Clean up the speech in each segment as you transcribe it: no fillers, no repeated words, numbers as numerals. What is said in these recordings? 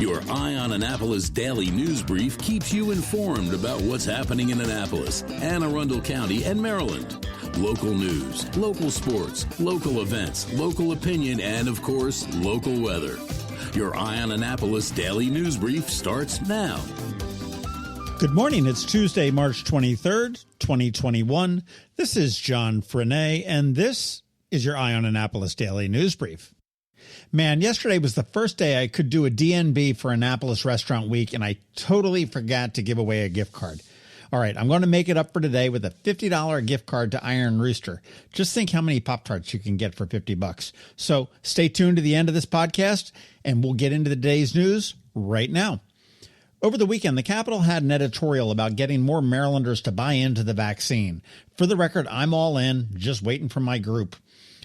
Your Eye on Annapolis daily news brief keeps you informed about what's happening in Annapolis, Anne Arundel County, and Maryland. Local news, local sports, local events, local opinion, and, of course, local weather. Your Eye on Annapolis daily news brief starts now. Good morning. It's Tuesday, March 23rd, 2021. This is John Frenaye, and this is your Eye on Annapolis daily news brief. Man, yesterday was the first day I could do a DNB for Annapolis Restaurant Week, and I totally forgot to give away a gift card. All right, I'm going to make it up for today with a $50 gift card to Iron Rooster. Just think how many Pop-Tarts you can get for $50. So stay tuned to the end of this podcast, and we'll get into the day's news right now. Over the weekend, the Capitol had an editorial about getting more Marylanders to buy into the vaccine. For the record, I'm all in, just waiting for my group.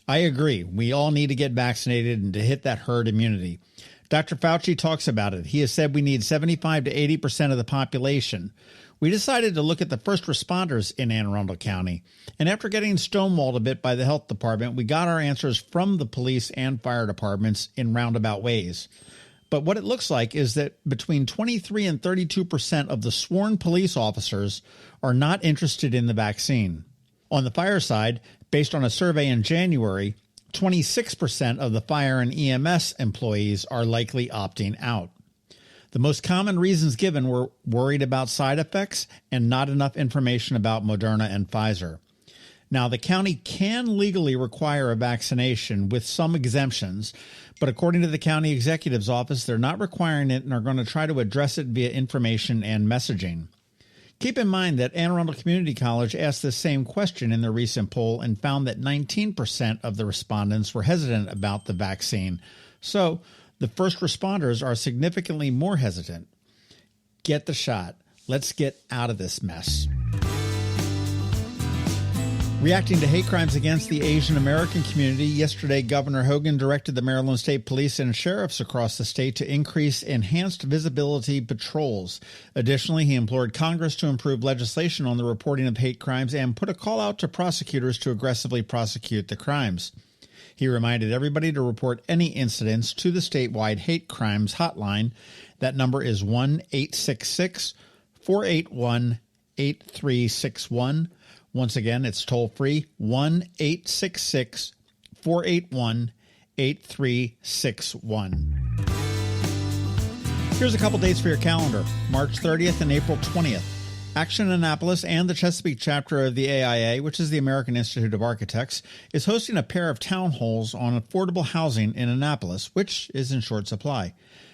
I agree. We all need to get vaccinated and to hit that herd immunity. Dr. Fauci talks about it. He has said we need 75 to 80% of the population. We decided to look at the first responders in Anne Arundel County. And after getting stonewalled a bit by the health department, we got our answers from the police and fire departments in roundabout ways. But what it looks like is that between 23 and 32% of the sworn police officers are not interested in the vaccine. On the fire side, based on a survey in January, 26% of the fire and EMS employees are likely opting out. The most common reasons given were worried about side effects and not enough information about Moderna and Pfizer. Now, the county can legally require a vaccination with some exemptions, but according to the county executive's office, they're not requiring it and are going to try to address it via information and messaging. Keep in mind that Anne Arundel Community College asked the same question in their recent poll and found that 19% of the respondents were hesitant about the vaccine. So the first responders are significantly more hesitant. Get the shot. Let's get out of this mess. Reacting to hate crimes against the Asian American community, yesterday Governor Hogan directed the Maryland State Police and sheriffs across the state to increase enhanced visibility patrols. Additionally, he implored Congress to improve legislation on the reporting of hate crimes and put a call out to prosecutors to aggressively prosecute the crimes. He reminded everybody to report any incidents to the statewide hate crimes hotline. That number is 1-866-481-8361. Once again, it's toll-free, 1-866-481-8361. Here's a couple dates for your calendar. March 30th and April 20th. Action Annapolis and the Chesapeake chapter of the AIA, which is the American Institute of Architects, is hosting a pair of town halls on affordable housing in Annapolis, which is in short supply.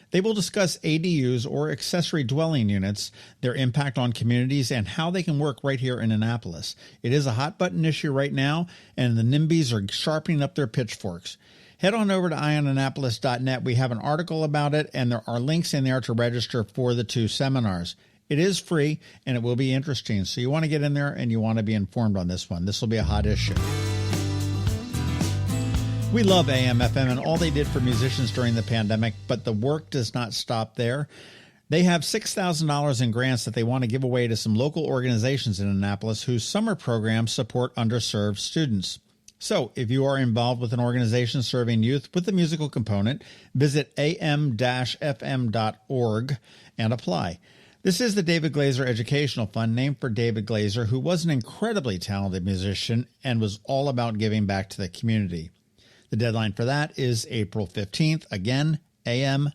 They will discuss ADUs or accessory dwelling units, their impact on communities, and how they can work right here in Annapolis. It is a hot-button issue right now, and the NIMBYs are sharpening up their pitchforks. Head on over to eyeonannapolis.net. We have an article about it, and there are links in there to register for the two seminars. It is free, and it will be interesting, so you want to get in there and you want to be informed on this one. This will be a hot issue. We love AMFM and all they did for musicians during the pandemic, but the work does not stop there. They have $6,000 in grants that they want to give away to some local organizations in Annapolis whose summer programs support underserved students. So if you are involved with an organization serving youth with a musical component, visit am-fm.org and apply. This is the David Glazer Educational Fund, named for David Glazer, who was an incredibly talented musician and was all about giving back to the community. The deadline for that is April 15th. Again, am-fm.org.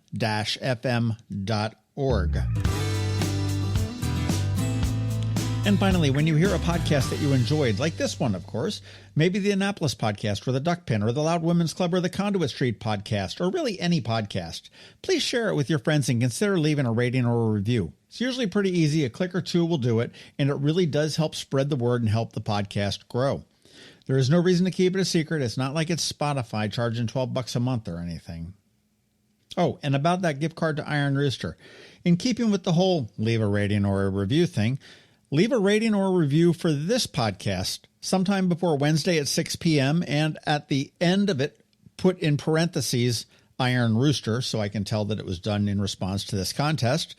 And finally, when you hear a podcast that you enjoyed, like this one, of course, maybe the Annapolis podcast or the Duck Pen or the Loud Women's Club or the Conduit Street podcast, or really any podcast, please share it with your friends and consider leaving a rating or a review. It's usually pretty easy. A click or two will do it, and it really does help spread the word and help the podcast grow. There is no reason to keep it a secret. It's not like it's Spotify charging $12 a month or anything. Oh, and about that gift card to Iron Rooster. In keeping with the whole leave a rating or a review thing, leave a rating or a review for this podcast sometime before Wednesday at 6 p.m. and at the end of it, put in parentheses Iron Rooster so I can tell that it was done in response to this contest.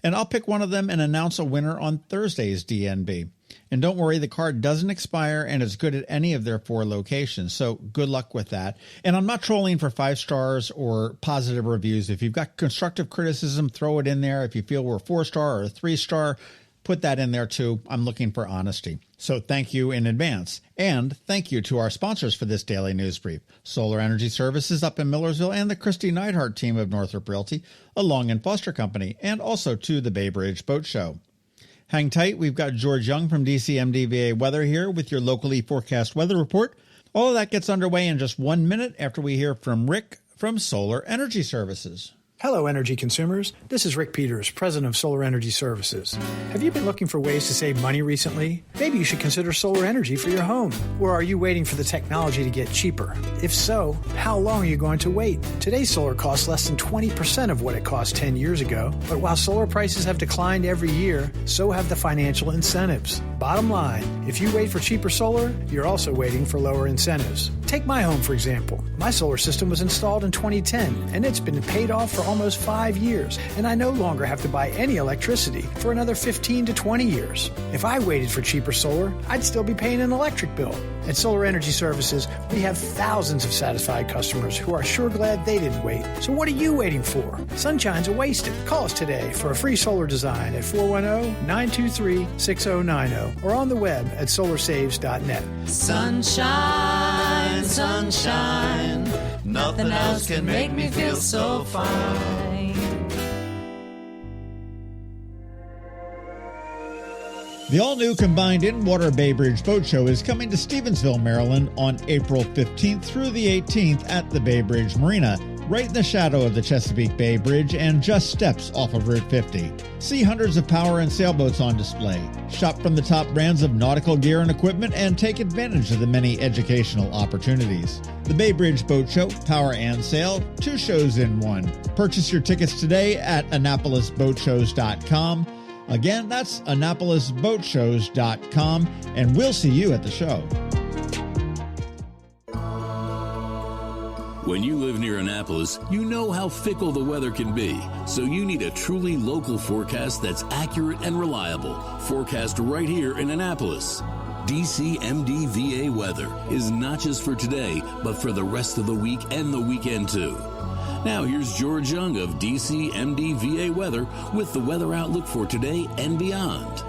And I'll pick one of them and announce a winner on Thursday's DNB. And don't worry, the card doesn't expire and is good at any of their 4 locations. So good luck with that. And I'm not trolling for 5 stars or positive reviews. If you've got constructive criticism, throw it in there. If you feel we're 4-star or 3-star, put that in there too. I'm looking for honesty. So thank you in advance. And thank you to our sponsors for this daily news brief. Solar Energy Services up in Millersville and the Kristi Neidhardt Team of Northrop Realty, a Long and Foster Company, and also to the Bay Bridge Boat Show. Hang tight. We've got George Young from DCMDV Weather here with your locally forecast weather report. All of that gets underway in just 1 minute after we hear from Rick from Solar Energy Services. Hello, energy consumers. This is Rick Peters, president of Solar Energy Services. Have you been looking for ways to save money recently? Maybe you should consider solar energy for your home. Or are you waiting for the technology to get cheaper? If so, how long are you going to wait? Today's solar costs less than 20% of what it cost 10 years ago. But while solar prices have declined every year, so have the financial incentives. Bottom line, if you wait for cheaper solar, you're also waiting for lower incentives. Take my home, for example. My solar system was installed in 2010, and it's been paid off for almost 5 years, and I no longer have to buy any electricity for another 15 to 20 years. If I waited for cheaper solar, I'd still be paying an electric bill. At Solar Energy Services, we have thousands of satisfied customers who are sure glad they didn't wait. So what are you waiting for? Sunshine's a wasted. Call us today for a free solar design at 410-923-6090 or on the web at solarsaves.net. Sunshine, sunshine, nothing else can make me feel so fine. The all-new combined in-water Bay Bridge Boat Show is coming to Stevensville, Maryland on April 15th through the 18th at the Bay Bridge Marina, right in the shadow of the Chesapeake Bay Bridge and just steps off of Route 50. See hundreds of power and sailboats on display. Shop from the top brands of nautical gear and equipment and take advantage of the many educational opportunities. The Bay Bridge Boat Show, Power and Sail, 2 shows in one. Purchase your tickets today at AnnapolisBoatShows.com. Again, that's AnnapolisBoatShows.com, and we'll see you at the show. When you live near Annapolis, you know how fickle the weather can be, so you need a truly local forecast that's accurate and reliable. Forecast right here in Annapolis. DCMDV Weather is not just for today, but for the rest of the week and the weekend too. Now here's George Young of DCMDV Weather with the weather outlook for today and beyond.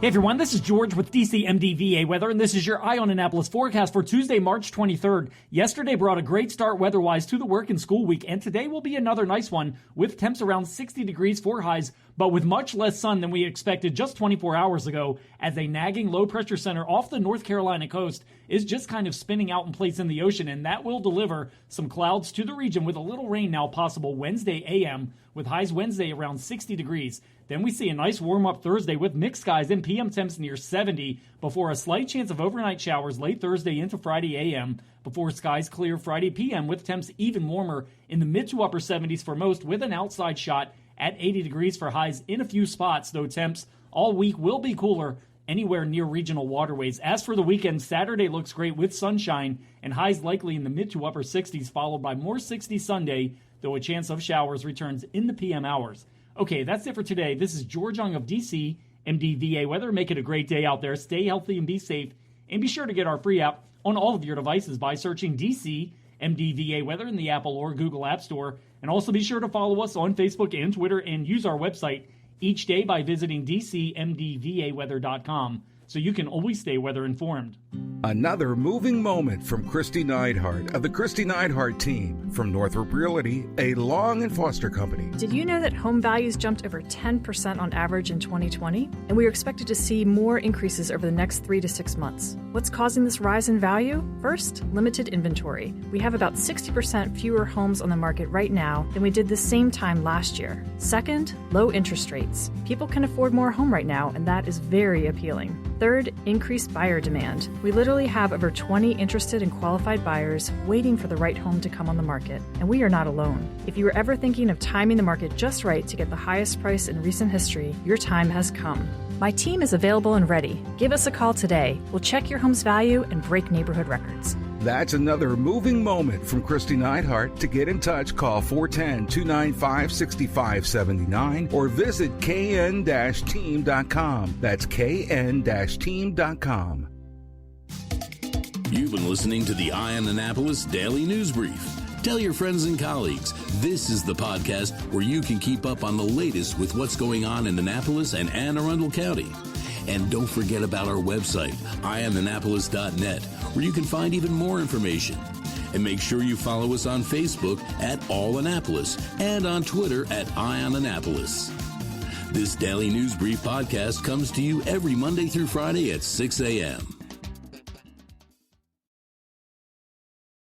Hey everyone, this is George with DCMDV Weather, and this is your Eye on Annapolis forecast for Tuesday, March 23rd. Yesterday brought a great start weather-wise to the work and school week, and today will be another nice one with temps around 60 degrees for highs, but with much less sun than we expected just 24 hours ago, as a nagging low-pressure center off the North Carolina coast is just kind of spinning out in place in the ocean, and that will deliver some clouds to the region with a little rain now possible Wednesday a.m., with highs Wednesday around 60 degrees. Then we see a nice warm-up Thursday with mixed skies and PM temps near 70 before a slight chance of overnight showers late Thursday into Friday a.m. before skies clear Friday p.m. with temps even warmer in the mid to upper 70s for most with an outside shot at 80 degrees for highs in a few spots, though temps all week will be cooler anywhere near regional waterways. As for the weekend, Saturday looks great with sunshine and highs likely in the mid to upper 60s, followed by more 60s Sunday, though a chance of showers returns in the p.m. hours. Okay, that's it for today. This is George Young of DCMDV Weather. Make it a great day out there. Stay healthy and be safe. And be sure to get our free app on all of your devices by searching DCMDV Weather in the Apple or Google App Store. And also be sure to follow us on Facebook and Twitter and use our website each day by visiting DCMDVAweather.com so you can always stay weather informed. Another moving moment from Kristi Neidhardt of the Kristi Neidhardt Team from Northrop Realty, a Long and Foster Company. Did you know that home values jumped over 10% on average in 2020? And we are expected to see more increases over the next 3 to 6 months. What's causing this rise in value? First, limited inventory. We have about 60% fewer homes on the market right now than we did the same time last year. Second, low interest rates. People can afford more home right now, and that is very appealing. Third, increased buyer demand. We literally have over 20 interested and qualified buyers waiting for the right home to come on the market, and we are not alone. If you were ever thinking of timing the market just right to get the highest price in recent history, your time has come. My team is available and ready. Give us a call today. We'll check your home's value and break neighborhood records. That's another moving moment from Kristi Neidhardt. To get in touch, call 410-295-6579 or visit kn-team.com. That's kn-team.com. You've been listening to the Ion Annapolis Daily News Brief. Tell your friends and colleagues, this is the podcast where you can keep up on the latest with what's going on in Annapolis and Anne Arundel County. And don't forget about our website, ionannapolis.net, where you can find even more information. And make sure you follow us on Facebook at All Annapolis and on Twitter at Ion Annapolis. This Daily News Brief podcast comes to you every Monday through Friday at 6 a.m.